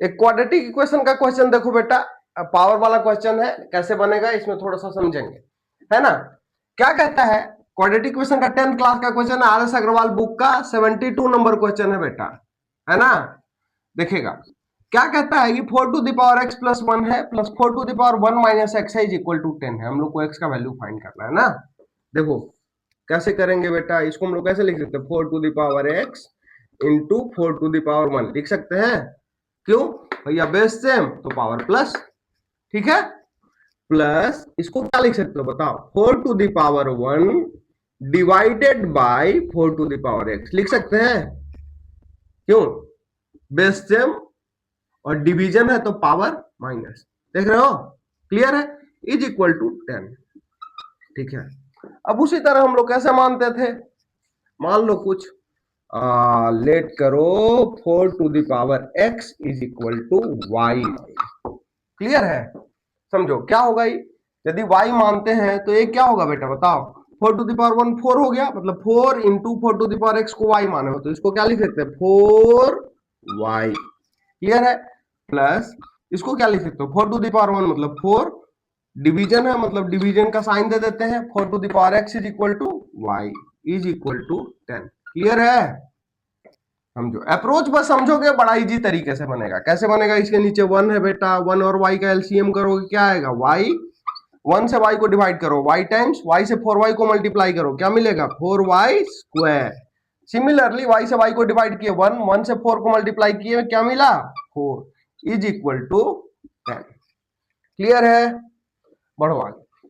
एक quadratic equation का question देखो बेटा, पावर वाला क्वेश्चन है, कैसे बनेगा इसमें थोड़ा सा समझेंगे, है ना। क्या कहता है, क्वाड्रेटिक इक्वेशन का 10th क्लास का क्वेश्चन है, आर.एस. अग्रवाल बुक का 72 नंबर क्वेश्चन है बेटा, है ना। देखिएगा क्या कहता है कि 4 to the power x plus 1 है plus 4 to the power 1 minus x है इज इक्वल टू 10 है। हम लोग को x का वैल्यू फाइंड करना है ना। देखो कैसे करेंगे बेटा, इसको हम लोग कैसे लिख सकते हैं, 4 to the power x into 4 to the power 1 लिख सकते हैं। क्यों भैया, बेस सेम तो पावर प्लस, ठीक है। प्लस इसको क्या लिख सकते हो बताओ, 4 to the power 1 divided by 4 to the power x लिख सकते हैं। क्यों, बेस सेम और डिवीजन है तो पावर माइनस, देख रहे हो, क्लियर है, इज इक्वल टू 10, ठीक है। अब उसी तरह हम लोग कैसे मानते थे, मान लो कुछ लेट करो 4 to the power x is equal to y, clear है। समझो क्या होगा, यदि y मानते हैं तो ये क्या होगा बेटा बताओ, 4 टू द पावर 1 4 हो गया, मतलब 4 into 4 to the power x को y माने हो तो इसको क्या लिख सकते हैं 4y, क्लियर है। प्लस इसको क्या लिख सकते हो 4 टू द पावर 1 मतलब 4, डिवीजन है मतलब डिवीजन का साइन दे देते हैं, 4 to the power x is equal to y is equal to 10, clear है। समझो अप्रोच बस समझोगे बड़ा इजी तरीके से बनेगा। कैसे बनेगा, इसके नीचे 1 है बेटा, 1 और y का एलसीएम करोगे क्या आएगा y, 1 से y को डिवाइड करो y टाइम्स, y से 4y को मल्टीप्लाई करो क्या मिलेगा 4y स्क्वायर। सिमिलरली y से y को डिवाइड किए 1, 1 से 4 को मल्टीप्लाई किए क्या मिला 4 इज इक्वल टू 10, क्लियर है। बढ़ो आगे,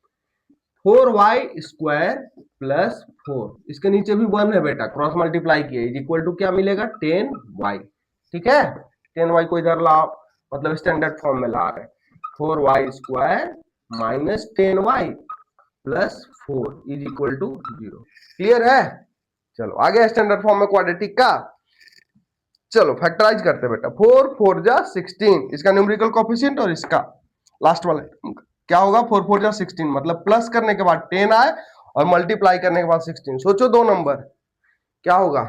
4y स्क्वायर प्लस 4, इसके नीचे भी 1 है बेटा, क्रॉस मल्टीप्लाई किए इज इक्वल टू क्या मिलेगा 10y, ठीक है। 10y को इधर लाओ, मतलब स्टैंडर्ड फॉर्म में ला रहे हैं, 4y square minus 10y plus 4 is equal to 0, clear है। चलो आगे स्टैंडर्ड फॉर्म में क्वाड्रेटिक का, चलो फैक्टराइज करते हैं बेटा, 4 4 जा 16, इसका न्यूमेरिकल कोएफिशिएंट और इसका लास्ट वाला क्या होगा 4 4 जा 16, मतलब प्लस करने के बाद 10 आए और मल्टीप्लाई करने के बाद 16, सोचो दो नंबर क्या होगा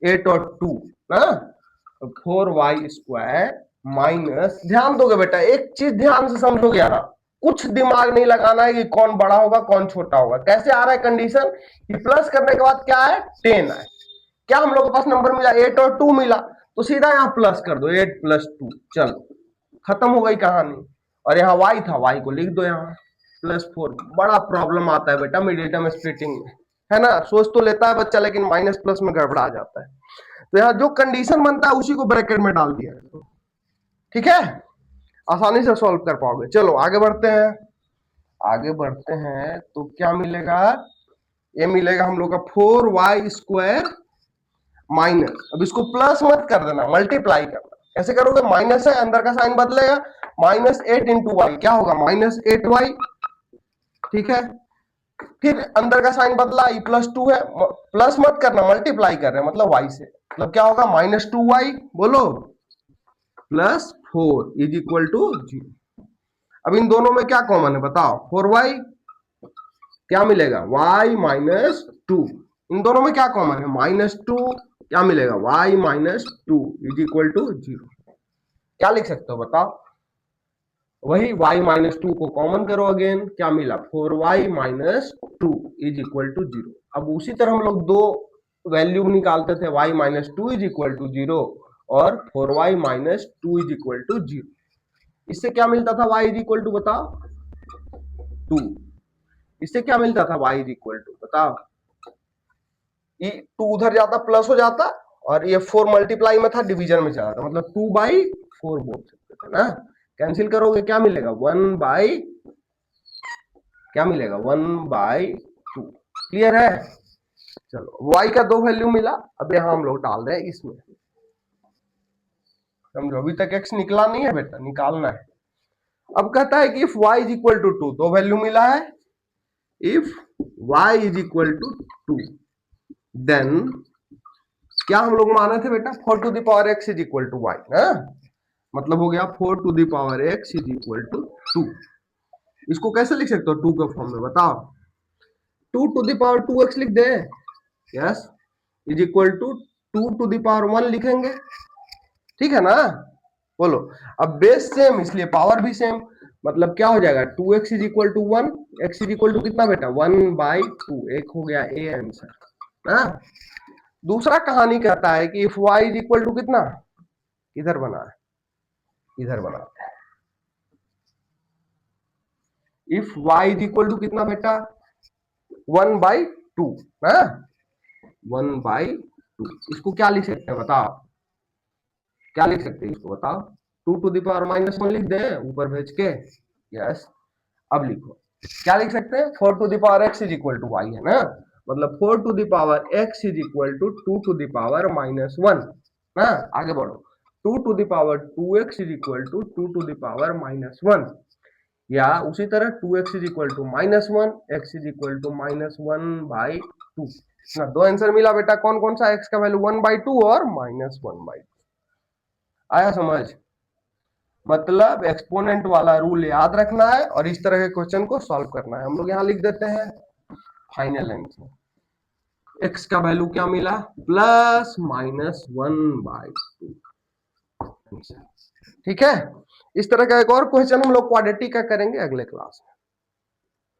8 और 2 ना, 4y स्क्वायर माइनस, ध्यान दोगे बेटा, एक चीज ध्यान से समझोगे यार, कुछ दिमाग नहीं लगाना है कि कौन बड़ा होगा कौन छोटा होगा। कैसे आ रहा है कंडीशन कि प्लस करने के बाद क्या है 10 है, क्या हम लोग के पास नंबर मिला 8 और 2 मिला, तो सीधा यहाँ प्लस कर दो 8 प्लस 2, चलो खत्म हो गई कहानी। और यहाँ y था, y को लिख दो यहाँ प्लस 4। बड़ा प्रॉब्लम आता है बेटा मिडिल टर्म स्प्लिटिंग में, है ना, सोच तो लेता है बच्चा लेकिन माइनस प्लस में गड़बड़ा जाता है। तो यहाँ जो कंडीशन बनता है उसी को ब्रैकेट में डाल दिया, ठीक है, आसानी से सॉल्व कर पाओगे। चलो आगे बढ़ते हैं, आगे बढ़ते हैं तो क्या मिलेगा, ये मिलेगा हम लोग का 4y स्क्वायर माइनस, अब इसको प्लस मत कर देना मल्टीप्लाई करना, कैसे करोगे, माइनस है अंदर का साइन बदलेगा, माइनस 8 इंटू वाई क्या होगा माइनस 8y, ठीक है। फिर अंदर का साइन बदला ई प्लस 2 है, प्लस मत करना मल्टीप्लाई कर रहे हैं मतलब y से, मतलब क्या होगा माइनस 2y, बोलो प्लस 4 इज इक्वल टू 0। अब इन दोनों में क्या कॉमन है बताओ 4y, क्या मिलेगा y माइनस 2, इन दोनों में क्या कॉमन है माइनस 2, क्या मिलेगा y minus 2 is equal to 0। क्या लिख सकते हो बताओ, वही y माइनस 2 को कॉमन करो अगेन, क्या मिला 4y minus 2 is equal to 0। अब उसी तरह हम लोग दो वैल्यू निकालते थे, y minus 2 is equal to 0 और 4y minus 2 is equal to 0। इससे क्या मिलता था y इज इक्वल टू बताओ 2, इससे क्या मिलता था y इज इक्वल टू बताओ, ये 2 उधर जाता प्लस हो जाता और ये 4 मल्टीप्लाई में था डिवीजन में चला था, मतलब 2/4 बोल सकते थे ना। कैंसिल करोगे क्या मिलेगा 1/, क्या मिलेगा 1/2, क्लियर है। चलो y का दो वैल्यू मिला, अब यहां हम लोग डाल रहे हैं इसमें, समझो अभी तक x निकला नहीं है बेटा, निकालना है। अब कहता है कि if y is equal to 2, दो वैल्यू मिला है, if y is equal to 2 then क्या हम लोग माने थे बेटा 4 to the power x is equal to y ना, मतलब हो गया 4 to the power x is equal to 2। इसको कैसे लिख सकते हो 2 के फॉर्म में बताओ, 2 टू द पावर 2x लिख दे, yes, is equal to 2 to the power 1 लिखेंगे, ठीक है ना। बोलो। अब बेस सेम इसलिए पावर भी सेम, मतलब क्या हो जाएगा 2x is equal to 1, x is equal to कितना बेटा 1/2, एक हो गया ए आंसर। हाँ, दूसरा कहानी कहता है कि if y is equal to कितना, इधर बना है, इधर बना है, if y is equal to कितना बेटा 1/2, हाँ 1/2, इसको क्या लिख सकते हैं बताओ, क्या लिख सकते हैं इसको बताओ, 2⁻⁻1 लिख दें ऊपर भेज के, यस। अब लिखो क्या लिख सकते हैं, 4x is equal to Y है ना, मतलब 4x इज इक्वल टू 2⁻⁻1 ना, आगे बढ़ो, 2x इज इक्वल टू 2⁻⁻1, या उसी तरह 2x is equal to -1, x is equal to -1/2। ना दो आंसर मिला बेटा, कौन कौन सा, x का वैल्यू 1/2 और -1/2। आया समझ, मतलब एक्सपोनेंट वाला रूल याद रखना है और इस तरह के क्वेश्चन को सॉल्व करना है। हम लोग यहां लिख देते हैं फाइनल आंसर, x का वैल्यू क्या मिला +-1/2। ठीक है, इस तरह का एक और क्वेश्चन हम लोग क्वाड्रेटिक का करेंगे अगले क्लास में।